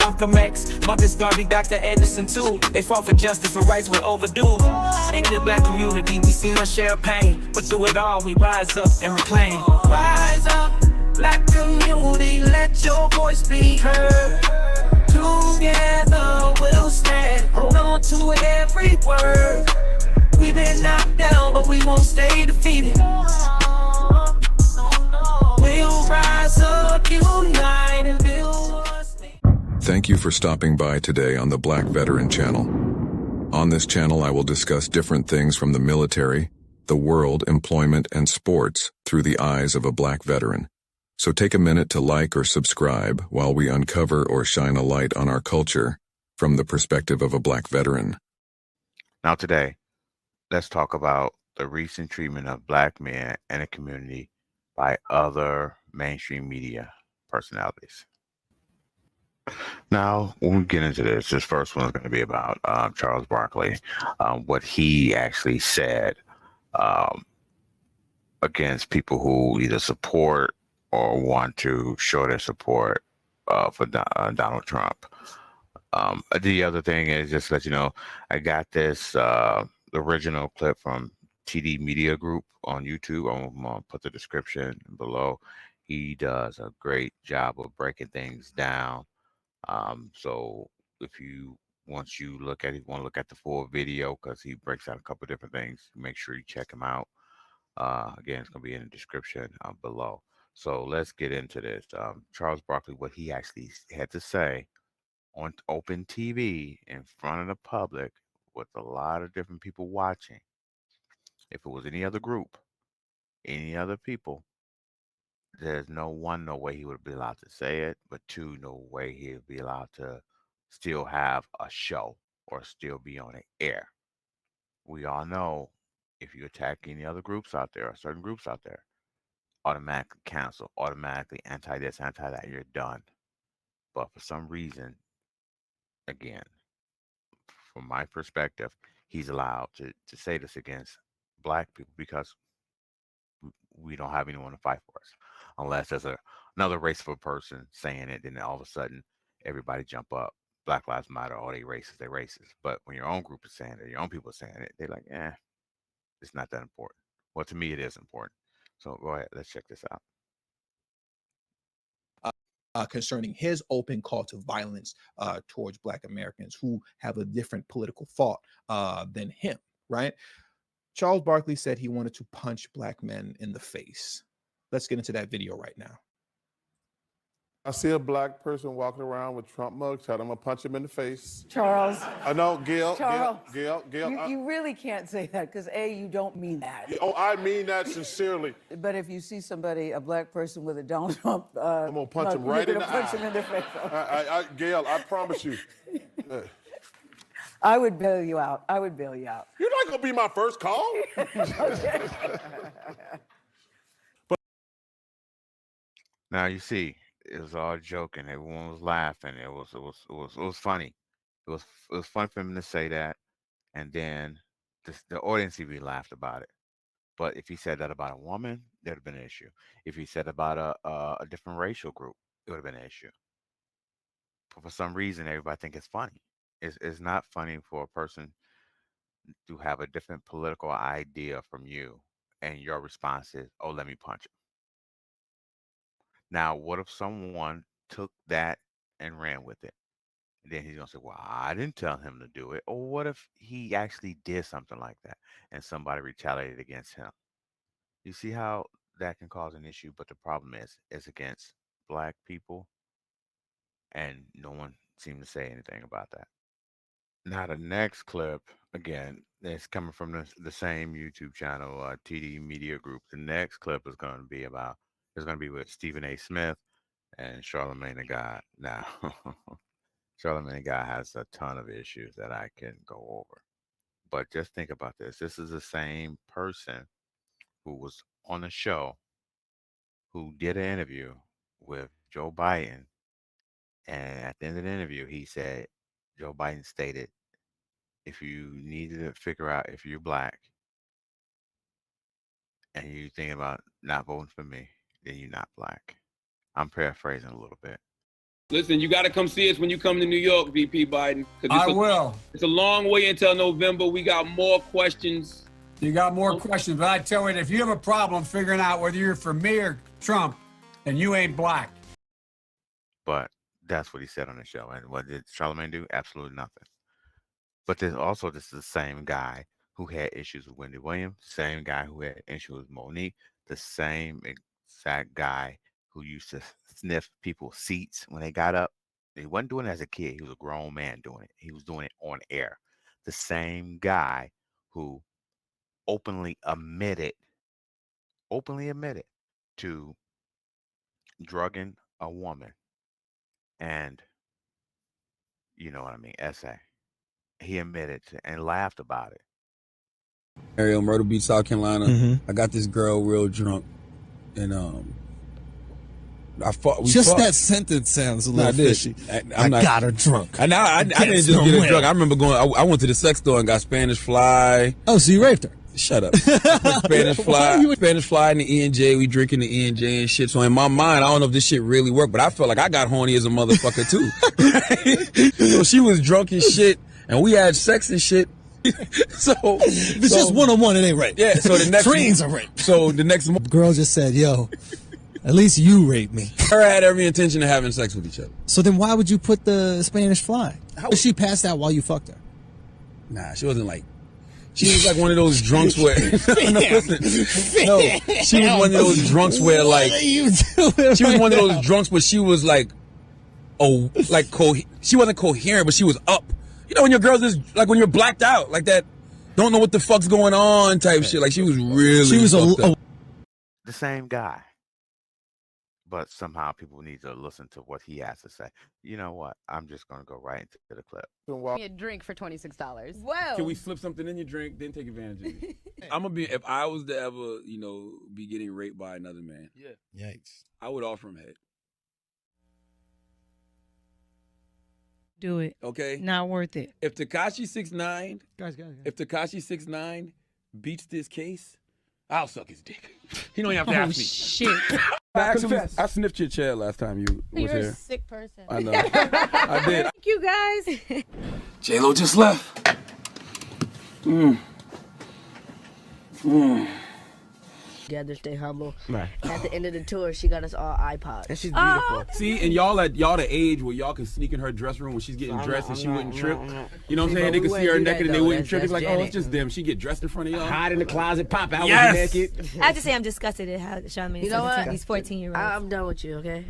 Malcolm X, Marcus Garvey, Dr. Edison too. They fought for justice and rights were overdue. In the black community, we seen our share of pain, but through it all, we rise up and reclaim. Rise up, black community, let your voice be heard. Together we'll stand, hold on to every word. We've been knocked down, but we won't stay defeated. We'll rise up, unite, and build us. Thank you for stopping by today on the Black Veteran Channel. On this channel, I will discuss different things from the military, the world, employment, and sports through the eyes of a black veteran. So take a minute to like or subscribe while we uncover or shine a light on our culture from the perspective of a black veteran. Now today, let's talk about the recent treatment of black men in the community by other mainstream media personalities. Now, when we get into this first one is going to be about Charles Barkley, what he actually said against people who either support or want to show their support for Donald Trump. The other thing is, just to let you know, I got this original clip from TD Media Group on YouTube. I'm going to put the description below. He does a great job of breaking things down. So if you, once you look at it, you want to look at the full video, because he breaks out a couple of different things, make sure you check him out. Again, it's going to be in the description below. So let's get into this. Charles Barkley, what he actually had to say on open TV in front of the public with a lot of different people watching. If it was any other group, any other people, there's no way he would be allowed to say it, but two, no way he would be allowed to still have a show or still be on the air. We all know if you attack any other groups out there or certain groups out there, automatically cancel, automatically anti this, anti that, you're done. But for some reason, again, from my perspective, he's allowed to say this against black people because we don't have anyone to fight for us. Unless there's another race of a person saying it, then all of a sudden everybody jump up. Black Lives Matter, all they racist, they racist. But when your own group is saying it, your own people are saying it, they're like, it's not that important. Well, to me, it is important. So go ahead, let's check this out. Concerning his open call to violence towards Black Americans who have a different political thought than him, right? Charles Barkley said he wanted to punch black men in the face. Let's get into that video right now. I see a black person walking around with Trump mugshot. I'm gonna punch him in the face. Charles. I know, Gail. Charles. Gail. You really can't say that because A, you don't mean that. Oh, I mean that sincerely. But if you see somebody, a black person with a Donald Trump, I'm gonna punch him right in the eye. punch him in the face. Gail, I promise you. I would bail you out. I would bail you out. You're not gonna be my first call. Now you see, it was all joking. Everyone was laughing. It was funny. It was fun for him to say that, and then the audience even laughed about it. But if he said that about a woman, there'd have been an issue. If he said about a different racial group, it would have been an issue. But for some reason, everybody think it's funny. It's not funny for a person to have a different political idea from you, and your response is, "Oh, let me punch him." Now, what if someone took that and ran with it? And then he's gonna say, "Well, I didn't tell him to do it." Or what if he actually did something like that and somebody retaliated against him? You see how that can cause an issue, but the problem is it's against black people, and no one seemed to say anything about that. Now, the next clip, again, it's coming from the same YouTube channel, TD Media Group. The next clip is going to be with Stephen A. Smith and Charlemagne the God. Now, Charlemagne the God has a ton of issues that I can go over. But just think about this. This is the same person who was on the show who did an interview with Joe Biden. And at the end of the interview, he said, Joe Biden stated, if you needed to figure out if you're black and you're thinking about not voting for me, then you're not black. I'm paraphrasing a little bit. Listen, you got to come see us when you come to New York, VP Biden. I will. It's a long way until November. We got more questions. You got more questions, but I tell you, if you have a problem figuring out whether you're for me or Trump, then you ain't black. But that's what he said on the show. And what did Charlemagne do? Absolutely nothing. But there's also this is the same guy who had issues with Wendy Williams, same guy who had issues with Monique, the same exact guy who used to sniff people's seats when they got up. He wasn't doing it as a kid. He was a grown man doing it. He was doing it on air. The same guy who openly admitted to drugging a woman and, you know what I mean, essay. He admitted to and laughed about it. Ariel, Myrtle Beach, South Carolina. I got this girl real drunk, and that sentence sounds a little fishy. I got her drunk. I didn't just get her drunk. I remember going. I went to the sex store and got Spanish Fly. Oh, so you raped her? Shut up. Spanish Fly and the E&J. We drinking the E&J and shit. So in my mind, I don't know if this shit really worked, but I felt like I got horny as a motherfucker too. So she was drunk as shit, and we had sex and shit. So it's just one-on-one. It ain't rape. Yeah. So the next trains are rape. So the next girl just said, "Yo, at least you raped me." Her had every intention of having sex with each other. So then why would you put the Spanish Fly? How she passed out while you fucked her? Nah, she wasn't like. She was like one of those drunks where. No, she was one of those drunks where like. She was one of those drunks where she was like, she wasn't coherent, but she was up. You know when your girls is like when you're blacked out like that, don't know what the fuck's going on type shit. Like she was really. She was the same guy. But somehow people need to listen to what he has to say. You know what? I'm just going to go right into the clip. A drink for $26. Whoa. Can we slip something in your drink, then take advantage of it? I'm going to be, if I was to ever, be getting raped by another man. Yeah. Yikes. I would offer him head. Do it. Okay? Not worth it. If Tekashi 6ix9ine, Guys. if Tekashi 6ix9ine beats this case, I'll suck his dick. He don't even have to ask me. Shit. I sniffed your chair last time you was You're here. a sick person. I know. I did. Thank you, guys. J-Lo just left. You had to stay humble. Right. At the end of the tour, she got us all iPods. And she's beautiful. See, and y'all the age where y'all can sneak in her dressing room when she's getting dressed and she wouldn't trip. You know what I'm saying? They could see her naked and they wouldn't trip. It's like, oh, it's just them. She get dressed in front of y'all. Hide in the closet, pop out Yes. with you naked. I have to say I'm disgusted at how Charlemagne You know what? these 14-year-olds. I'm done with you, okay?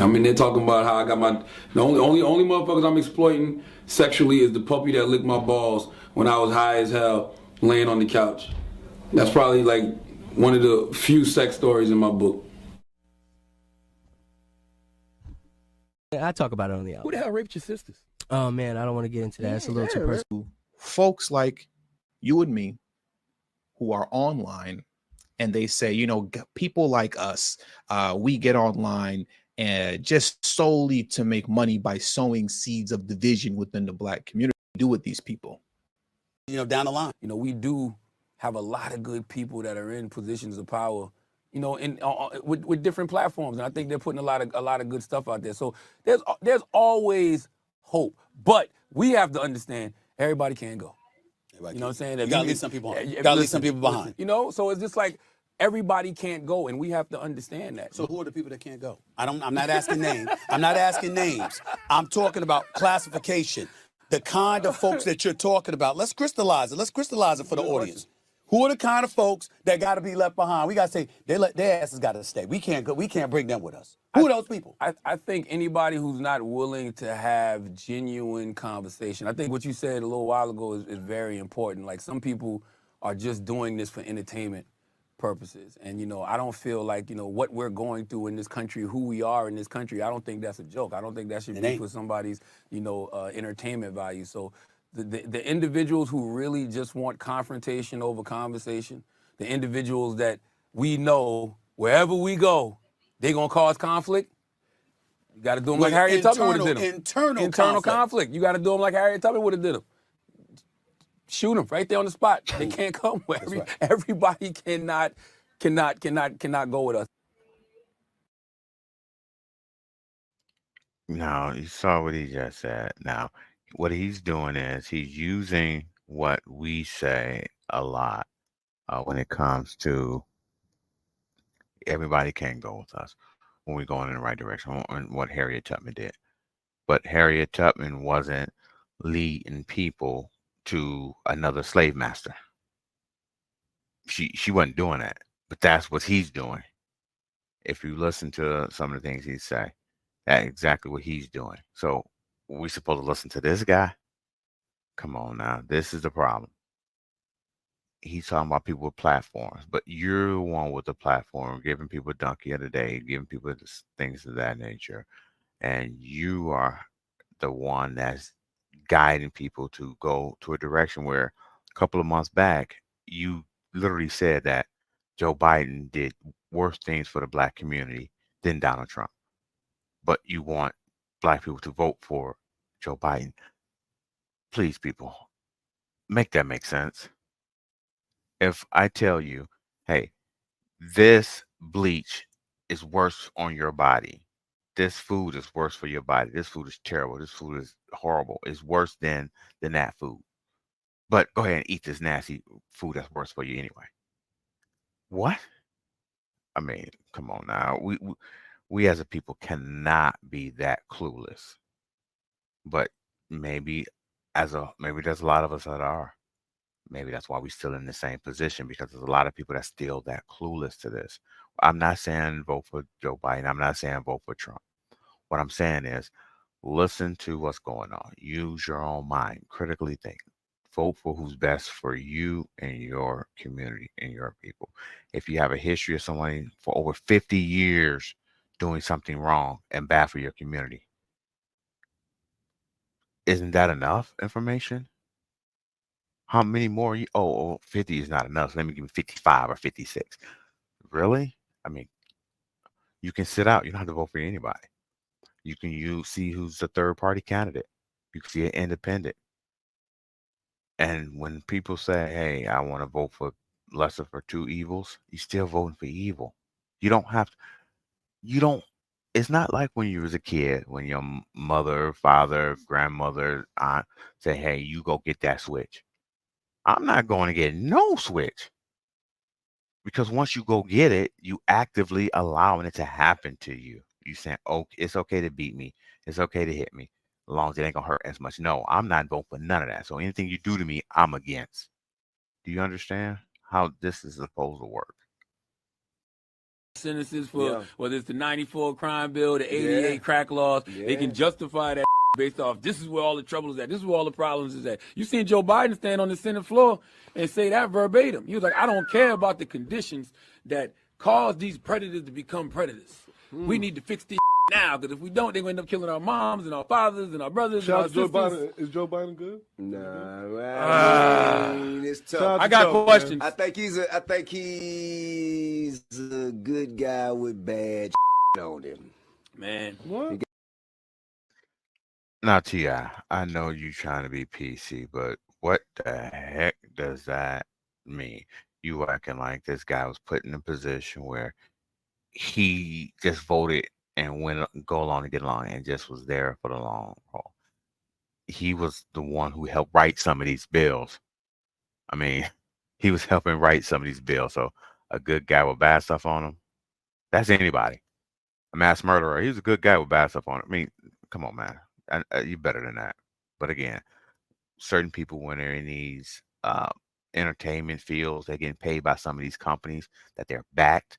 I mean, they're talking about how I got the only motherfuckers I'm exploiting sexually is the puppy that licked my balls when I was high as hell laying on the couch. That's probably like one of the few sex stories in my book. I talk about it on the album. Who the hell raped your sisters? Oh man, I don't want to get into that. It's a little too personal. Folks like you and me who are online and they say, people like us, we get online and just solely to make money by sowing seeds of division within the black community. Do with these people. Down the line. We do have a lot of good people that are in positions of power, with different platforms, and I think they're putting a lot of good stuff out there. So there's always hope, but we have to understand everybody can't go. You know what I'm saying? You gotta leave some people behind. You gotta leave some people behind. So it's just like everybody can't go, and we have to understand that. So who are the people that can't go? I'm not asking names. I'm not asking names. I'm talking about classification. The kind of folks that you're talking about. Let's crystallize it. Let's crystallize it for the audience. Who are the kind of folks that got to be left behind? We got to say their asses got to stay. We can't go. We can't bring them with us. Who are those people? I think anybody who's not willing to have genuine conversation. I think what you said a little while ago is very important. Like some people are just doing this for entertainment purposes. And, I don't feel like, what we're going through in this country, who we are in this country, I don't think that's a joke. I don't think that should be for somebody's, entertainment value. So the individuals who really just want confrontation over conversation, the individuals that we know wherever we go, they're going to cause conflict. You got to do them like Harriet Tubman would have did them. Internal conflict. You got to do them like Harriet Tubman would have did them. Shoot them right there on the spot. They can't come. Everybody cannot go with us. No, you saw what he just said. Now, what he's doing is he's using what we say a lot when it comes to everybody can't go with us when we're going in the right direction, and what Harriet Tubman did. But Harriet Tubman wasn't leading people to another slave master. She wasn't doing that. But that's what he's doing. If you listen to some of the things he say, that's exactly what he's doing. So we supposed to listen to this guy? Come on now. This is the problem. He's talking about people with platforms, but you're the one with the platform, giving people donkey of the day, giving people things of that nature. And you are the one that's guiding people to go to a direction where a couple of months back, you literally said that Joe Biden did worse things for the black community than Donald Trump. But you want black people to vote for Joe Biden. Please, people, make that make sense. If I tell you, hey, this bleach is worse on your body. This food is worse for your body. This food is terrible. This food is horrible. It's worse than that food. But go ahead and eat this nasty food that's worse for you anyway. What? I mean, come on now. We as a people cannot be that clueless. But maybe maybe there's a lot of us that are. Maybe that's why we're still in the same position, because there's a lot of people that's still that clueless to this. I'm not saying vote for Joe Biden. I'm not saying vote for Trump. What I'm saying is listen to what's going on. Use your own mind. Critically think. Vote for who's best for you and your community and your people. If you have a history of someone for over 50 years doing something wrong and bad for your community, isn't that enough information? How many more? 50 is not enough. So let me give you 55 or 56. Really? I mean, you can sit out. You don't have to vote for anybody. You can see who's the third party candidate. You can see an independent. And when people say, hey, I want to vote for lesser for two evils, you're still voting for evil. You don't have to, you don't, it's not like when you was a kid, when your mother, father, grandmother, aunt say, hey, you go get that switch. I'm not going to get no switch. Because once you go get it, you actively allowing it to happen to you. You saying, oh, it's okay to beat me. It's okay to hit me. As long as it ain't gonna hurt as much. No, I'm not voting for none of that. So anything you do to me, I'm against. Do you understand how this is supposed to work? Sentences for whether it's the 94 crime bill, the 88 crack laws, they can justify that based off this is where all the trouble is at. This is where all the problems is at. You seen Joe Biden stand on the Senate floor and say that verbatim. He was like, I don't care about the conditions that cause these predators to become predators. We need to fix these now, because if we don't, they're going to end up killing our moms and our fathers and our brothers and our sisters. Is Joe Biden good? Nah, I mean, it's tough. I got questions. I think he's a good guy with bad on him. Man. What? Now, T.I., I know you trying to be PC, but what the heck does that mean? You acting like this guy was put in a position where he just voted and go along and get along and just was there for the long haul. He was the one who helped write some of these bills. I mean, he was helping write some of these bills. So a good guy with bad stuff on him, that's anybody. A mass murderer, he was a good guy with bad stuff on him. I mean, come on, man. You're better than that. But again, certain people, when they're in these entertainment fields, they're getting paid by some of these companies that they're backed.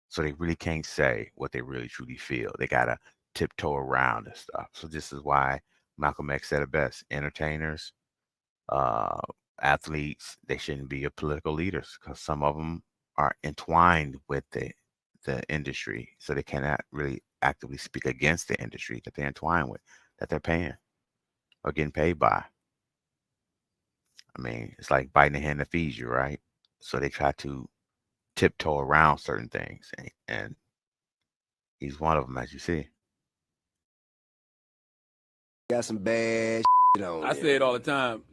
So they really can't say what they really truly feel. They got to tiptoe around this stuff. So this is why Malcolm X said it best. Entertainers, athletes, they shouldn't be political leaders, because some of them are entwined with the industry. So they cannot really actively speak against the industry that they're entwined with, that they're paying or getting paid by. I mean, it's like biting the hand that feeds you, right? So they try to tiptoe around certain things, and he's one of them, as you see. Got some bad on I say it all the time.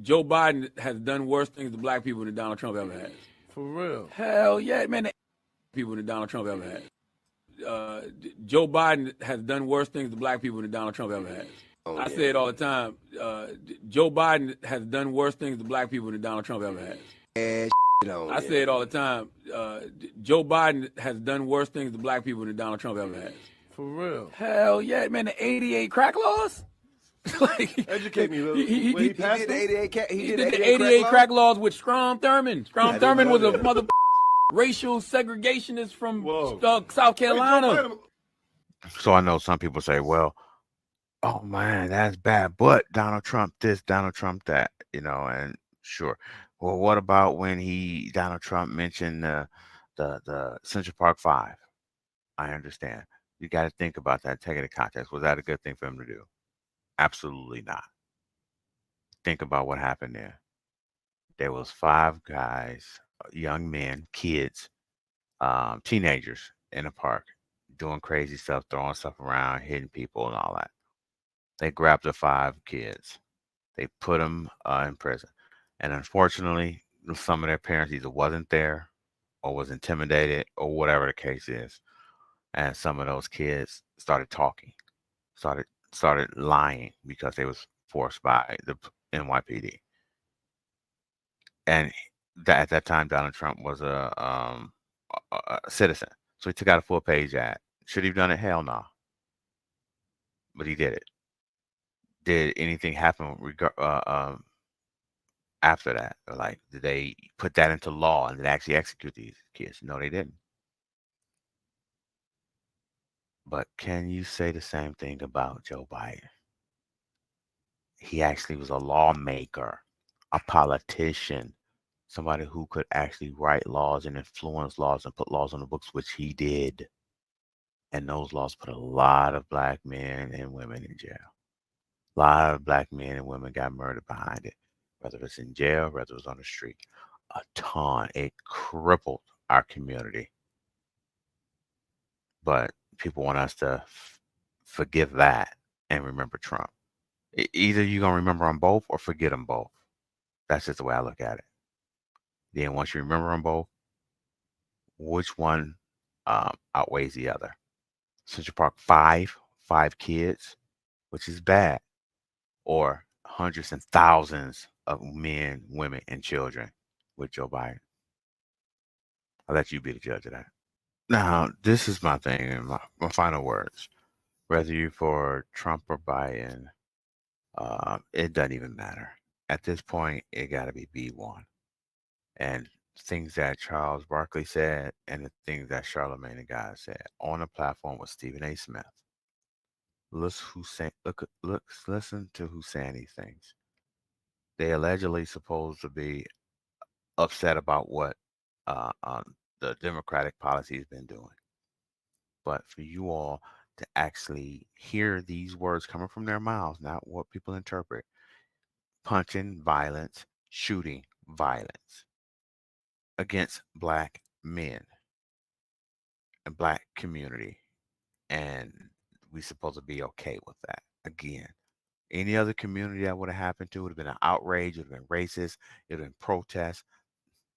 Joe Biden has done worse things to black people than Donald Trump ever has. For real? Hell yeah, man. People than Donald Trump ever had. Joe Biden has done worse things to black people than Donald Trump ever has. I say it all the time. Joe Biden has done worse things to black people than Donald Trump ever has. I say it all the time. Joe Biden has done worse things to black people than Donald Trump ever has. For real. Hell yeah, man! The '88 crack laws. Educate me. He passed did the 88 He did the 88 crack laws with Strom Thurmond. Strom Thurmond was a mother racial segregationist from South Carolina. So I know some people say, well, oh man, that's bad, but Donald Trump this, Donald Trump that, you know, and sure. Well, what about when Donald Trump mentioned the Central Park 5? I understand. You got to think about that, take it in context. Was that a good thing for him to do? Absolutely not. Think about what happened there. There was 5 guys, young men, kids, teenagers in a park doing crazy stuff, throwing stuff around, hitting people and all that. They grabbed the 5 kids. They put them in prison. And unfortunately, some of their parents either wasn't there or was intimidated or whatever the case is. And some of those kids started talking, started lying because they was forced by the NYPD. And at that time, Donald Trump was a citizen. So he took out a full-page ad. Should he have done it? Hell no. But he did it. Did anything happen after that? Or like, did they put that into law and did they actually execute these kids? No, they didn't. But can you say the same thing about Joe Biden? He actually was a lawmaker, a politician, somebody who could actually write laws and influence laws and put laws on the books, which he did. And those laws put a lot of black men and women in jail. A lot of black men and women got murdered behind it, whether it's in jail, whether it was on the street. A ton. It crippled our community. But people want us to forgive that and remember Trump. Either you're going to remember them both or forget them both. That's just the way I look at it. Then once you remember them both, which one outweighs the other? Central Park 5 kids, which is bad, or hundreds and thousands of men, women, and children with Joe Biden? I'll let you be the judge of that. Now, this is my thing and my final words. Whether you're for Trump or Biden, it doesn't even matter. At this point, it got to be B1. And things that Charles Barkley said and the things that Charlemagne the guy said on the platform with Stephen A. Smith. Listen to who's saying these things. They allegedly supposed to be upset about what the Democratic policy has been doing. But for you all to actually hear these words coming from their mouths, not what people interpret, punching violence, shooting violence against black men and black community, and we supposed to be okay with that. Again, any other community that would have happened to would have been an outrage, it would have been racist, it would have been protest.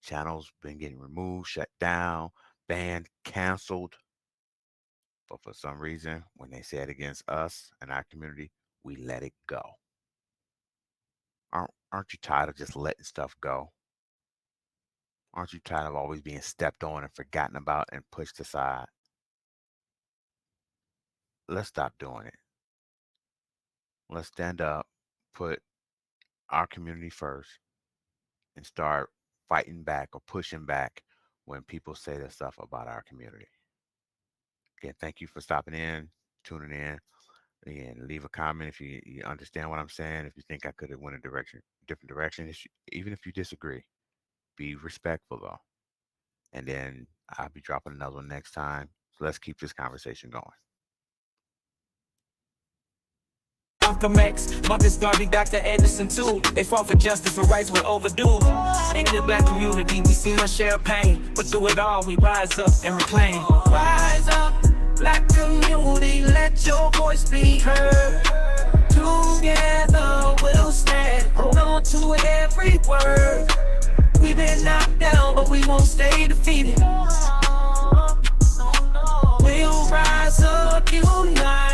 Channels been getting removed, shut down, banned, canceled. But for some reason, when they say it against us and our community, we let it go. Aren't you tired of just letting stuff go? Aren't you tired of always being stepped on and forgotten about and pushed aside? Let's stop doing it. Let's stand up, put our community first, and start fighting back or pushing back when people say that stuff about our community. Again, thank you for stopping in, tuning in. Again, leave a comment if you understand what I'm saying. If you think I could have went a different direction, even if you disagree, be respectful though. And then I'll be dropping another one next time. So let's keep this conversation going. Malcolm X, Marcus Garvey, Dr. Edison too. They fought for justice and rights were overdue. In the black community, we seen our share of pain, but through it all, we rise up and reclaim. Rise up, black community, let your voice be heard. Together we'll stand, hold on to every word. We've been knocked down, but we won't stay defeated. We'll rise. you night.